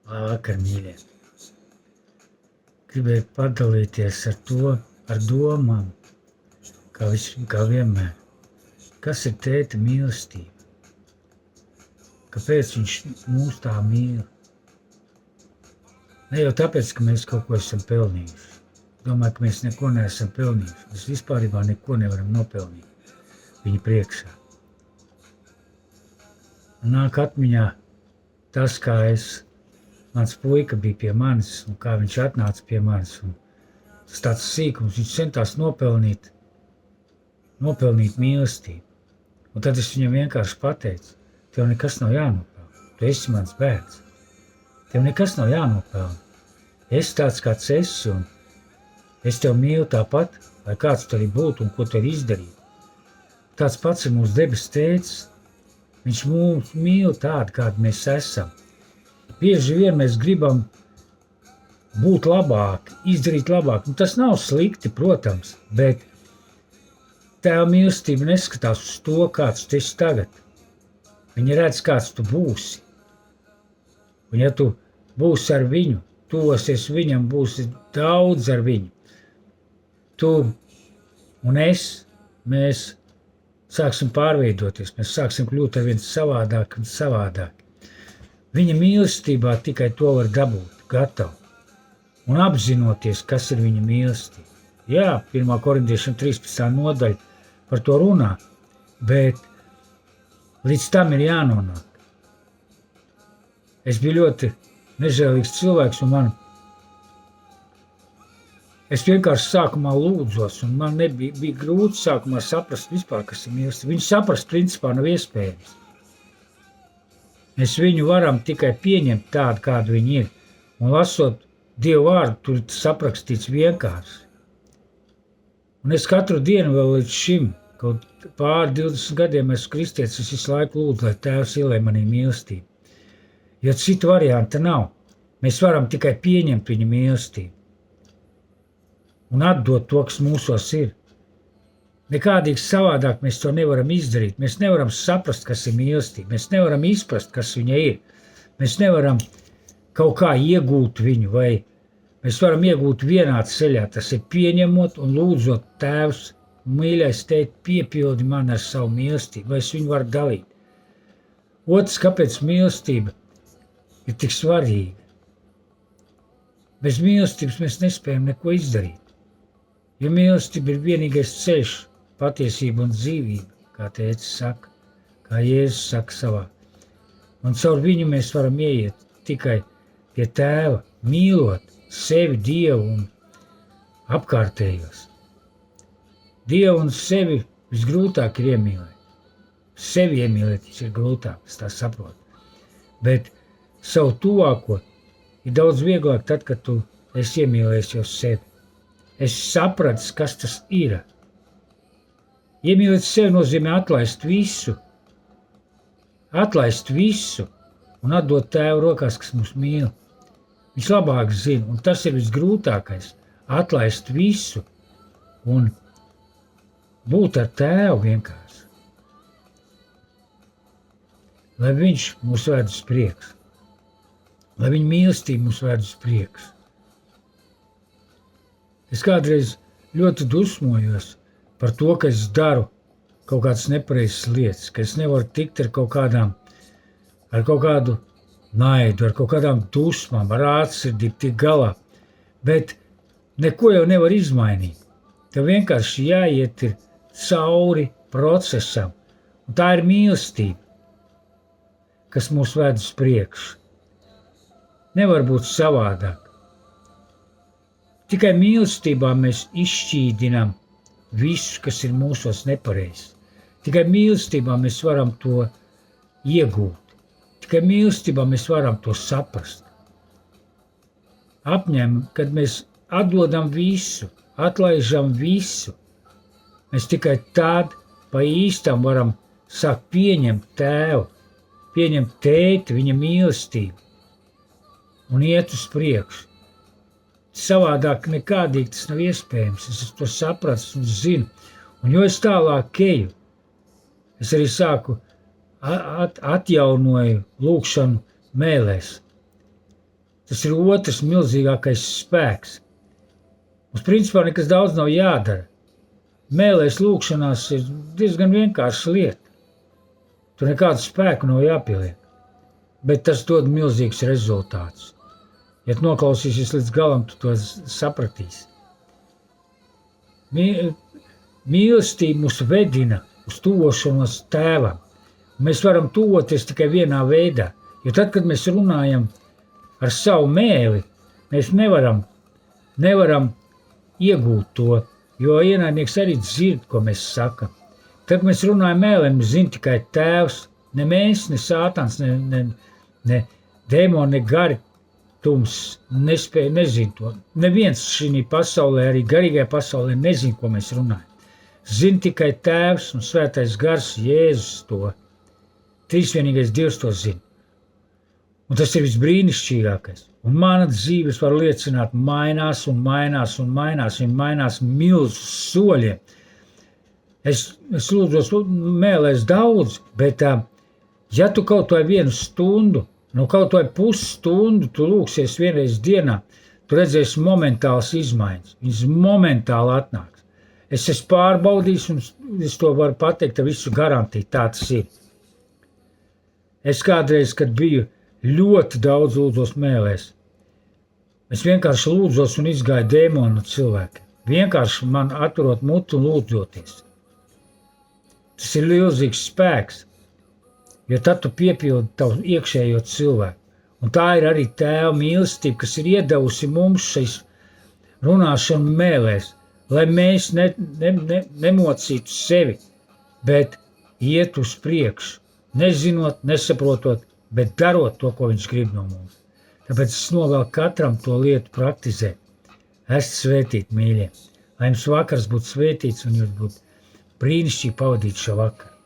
Labvakar, mīļie! Gribēju padalīties ar domām, kā vienmēr. Kas ir tēta mīlestība? Kāpēc viņš mūs tā mīl? Ne jau tāpēc, ka mēs kaut ko esam pelnījuši. Domāju, ka mēs neko neesam pelnījuši. Mēs vispārībā neko nevaram nopelnīt viņa priekšā. Nāk atmiņā tas, kā mans puika bija pie manis un kā viņš atnāca pie manis. Un tas tāds sīkums, viņš centās nopelnīt mīlestību. Un tad es viņam vienkārši pateicu, tev nekas nav jānopelna, tu esi mans bērns. Tev nekas nav jānopelna. Es tāds kāds esi un es tev mīlu tāpat, lai kāds tu arī būtu un ko tu arī izdarītu. Tāds pats ir mūsu debes tētis. Viņš mūs mīl tādu, kādi mēs esam. Bieži vien mēs gribam būt labāki, izdarīt labāk. Un tas nav slikti, protams, bet tēva mīlestība neskatās uz to, kāds tu esi tagad. Viņa redz, kāds tu būsi. Un ja tu būsi ar viņu, tuvosies viņam, būsi daudz ar viņu. Tu un mēs sāksim pārveidoties, mēs sāksim kļūt ar viens savādāk un savādāk. Viņa mīlestībā tikai to var dabūt, gatavu. Un apzinoties, kas ir viņa mīlestība. Jā, 1. Korintiešiem 13. nodaļa par to runā, bet līdz tam ir jānonāk. Es biju ļoti nežēlīgs cilvēks un es vienkārši sākumā lūdzos, un man bija grūti sākumā saprast vispār, kas ir mīlestība. Viņu saprast principā nav iespējams. Mēs viņu varam tikai pieņemt tādu, kādu viņi ir. Un lasot Dievu vārdu, tur saprakstīts vienkārši. Un es katru dienu vēl līdz šim, kaut pāri 20 gadiem esmu kristietis, es visu laiku lūdzu, lai Tēvs ielej manī mīlestību. Jo citu varianta nav. Mēs varam tikai pieņemt viņa mīlestību. Un atdot to, kas mūsos ir. Nekādīgi savādāk mēs to nevaram izdarīt. Mēs nevaram saprast, kas ir mīlestība. Mēs nevaram izprast, kas viņa ir. Mēs nevaram kaut kā iegūt viņu, vai mēs varam iegūt vienā ceļā. Tas ir pieņemot un lūdzot Tēvs, mīļais tēt, piepildi man ar savu mīlestību, vai es viņu varu dalīt. Otrs, kāpēc mīlestība ir tik svarīga? Bez mīlestības mēs nespējam neko izdarīt. Jo mīlestība ir vienīgais ceļš, patiesība un dzīvība, kā tēcis saka, kā Jēzus saka savā. Un caur viņu mēs varam ieiet tikai pie Tēva, mīlot sevi, Dievu un apkārtējos. Dievu un sevi visgrūtāk ir iemīlēt. Sevi iemīlēt ir grūtāk, es tā saprotu. Bet savu tuvāko ir daudz vieglāk tad, kad tu esi iemīlējis jau sevi. Es sapratu, kas tas ir. Iemīlēt sevi nozīmē atlaist visu un atdot Tēvu rokās, kas mūs mīl. Viņš labāk zina, un tas ir visgrūtākais – atlaist visu un būt ar Tēvu vienkārši. Lai viņš mūs ved uz priekšu, lai viņa mīlestība mūs ved uz priekšu. Es kādreiz ļoti dusmojos par to, ka es daru kaut kādas nepareizas lietas, ka es nevaru tikt ar kaut kādu naidu, ar kaut kādām dusmām, ar ātrsirdību tik galā. Bet neko jau nevar izmainīt. Tev vienkārši jāiet cauri procesam. Un tā ir mīlestība, kas mūs ved uz priekšu. Nevar būt savādāk. Tikai mīlestībā mēs izšķīdinām visu, kas ir mūsos nepareizs. Tikai mīlestībā mēs varam to iegūt. Tikai mīlestībā mēs varam to saprast. Kad mēs atdodam visu, atlaižam visu, mēs tikai tad pa īstam varam sākt pieņemt Tēvu, pieņemt tēti, viņa mīlestību un iet uz priekšu. Savādāk nekādīgi tas nav iespējams. Es to saprastu un zinu. Un jo es tālāk eju, es arī sāku atjaunoju lūkšanu mēlēs. Tas ir otrs milzīgākais spēks. Mums principā nekas daudz nav jādara. Mēlēs lūkšanās ir diezgan vienkārša lieta. Tur nekādu spēku nav jāpieliek. Bet tas dod milzīgs rezultāts. Ja tu noklausīsies līdz galam, tu to sapratīsi. Mīlestība mūs vedina uz tuvošanos Tēvam. Mēs varam tuvoties tikai vienā veidā. Jo tad, kad mēs runājam ar savu mēli, mēs nevaram iegūt to, jo ienaidnieks arī dzird, ko mēs sakam. Tad, kad mēs runājam mēlēm, mēs zina tikai Tēvs, ne mēs, ne Sātans, ne dēmoni, ne gari tums, nespēja, nezin to. Neviens šī pasaulē, arī garīgajā pasaulē nezin, ko mēs runājam. Zina tikai Tēvs un Svētais Gars, Jēzus to. Trīsvienīgais Dievs to zina. Un tas ir visbrīnišķīgākais. Un mana dzīves var liecināt, mainās un mainās un mainās. Viņa mainās milzu soļiem. Es lūdzos mēlēs daudz, bet ja tu kaut vai vienu stundu, kaut vai pusstundu tu lūksies vienreiz dienā, tu redzēsi momentālas izmaiņas. Viņas momentāli atnāks. Es esmu pārbaudījis un es to varu pateikt ar visu garantiju, tā tas ir. Es kādreiz, kad biju ļoti daudz lūdzos mēlēs. Es vienkārši lūdzos un izgāju dēmonu no cilvēka. Vienkārši man atturot mutu un lūdzoties. Tas ir milzīgs spēks, jo tad tu piepildi tavu iekšējo cilvēku. Un tā ir arī Tēva mīlestība, kas ir iedevusi mums šīs runāšanu mēlēs, lai mēs nemocītu sevi, bet iet uz priekšu, nezinot, nesaprotot, bet darot to, ko viņš grib no mums. Tāpēc es novēlu katram to lietu praktizēt. Esat svētīti, mīļie. Lai jums vakars būtu svētīts un jūs būtu brīnišķīgi pavadīt šo vakaru.